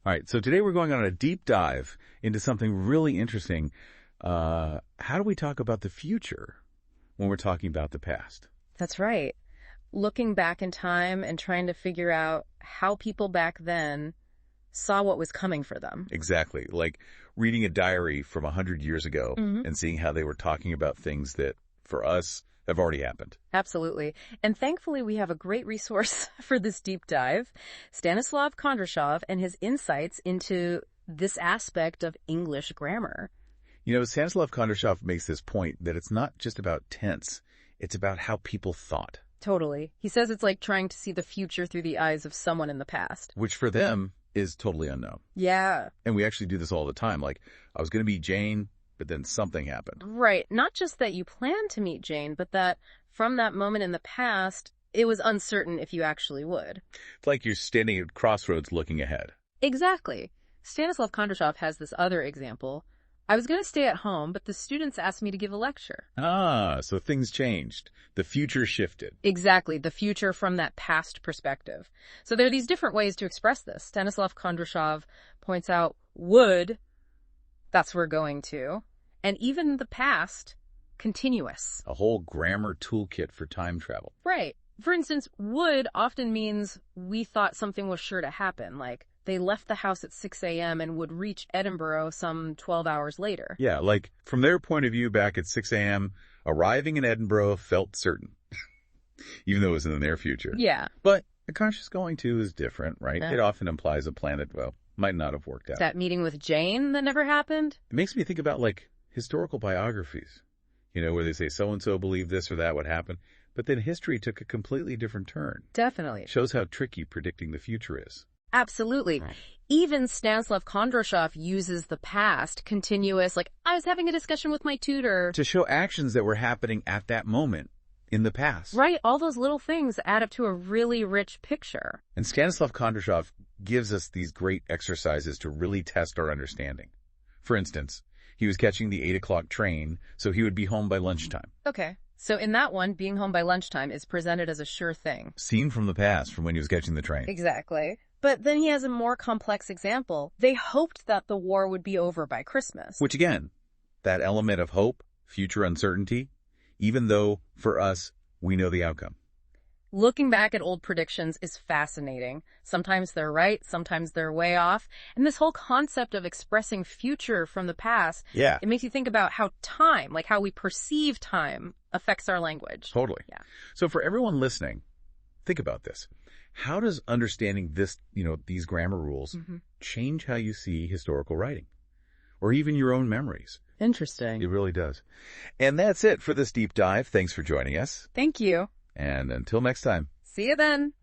All right, so today we're going on a deep dive into something really interesting. How do we talk about the future when we're talking about the past? That's right. Looking back in time and trying to figure out how people back then saw what was coming for them. Exactly. Like reading a diary from 100 years ago and seeing how they were talking about things that, for us, have already happened. Absolutely. And thankfully, we have a great resource for this deep dive, Stanислав Kondrashov and his insights into this aspect of English grammar. You know, Stanislav Kondrashov makes this point that it's not just about tense, it's about how people thought. Totally. He says it's like trying to see the future through the eyes of someone in the past. Which for them is totally unknown. Yeah. And we actually do this all the time. Like, I was going to meet Jane, but then something happened. Right. Not just that you planned to meet Jane, but that from that moment in the past, it was uncertain if you actually would. It's like you're standing at crossroads looking ahead. Exactly. Stanislav Kondrashov has this other example. I was going to stay at home, but the students asked me to give a lecture. Ah, so things changed. The future shifted. Exactly, the future from that past perspective. So there are these different ways to express this. Stanislav Kondrashov points out would, that's we're going to, and even the past, continuous. A whole grammar toolkit for time travel. Right. For instance, would often means we thought something was sure to happen, like they left the house at 6 a.m. and would reach Edinburgh some 12 hours later. Yeah, like from their point of view back at 6 a.m., arriving in Edinburgh felt certain, even though it was in the near future. Yeah. But the conscious going to is different, right? It often implies a plan that, well, might not have worked out. That meeting with Jane that never happened? It makes me think about, like, historical biographies, you know, where they say so-and-so believed this or that would happen, but then history took a completely different turn. Definitely. It shows how tricky predicting the future is. Absolutely. Right. Even Stanislav Kondrashov uses the past, continuous, like, I was having a discussion with my tutor. To show actions that were happening at that moment in the past. Right. All those little things add up to a really rich picture. And Stanislav Kondrashov gives us these great exercises to really test our understanding. For instance, he was catching the 8 o'clock train, so he would be home by lunchtime. Okay. So in that one, being home by lunchtime is presented as a sure thing. Seen from the past, from when he was catching the train. Exactly. But then he has a more complex example. They hoped that the war would be over by Christmas. Which again, that element of hope, future uncertainty, even though, for us, we know the outcome. Looking back at old predictions is fascinating. Sometimes they're right, sometimes they're way off. And this whole concept of expressing future from the past, it makes you think about how time, like how we perceive time, affects our language. Totally. Yeah. So for everyone listening, think about this. How does understanding this, these grammar rules change how you see historical writing? Or even your own memories? Interesting. It really does. And that's it for this deep dive. Thanks for joining us. Thank you. And until next time. See you then.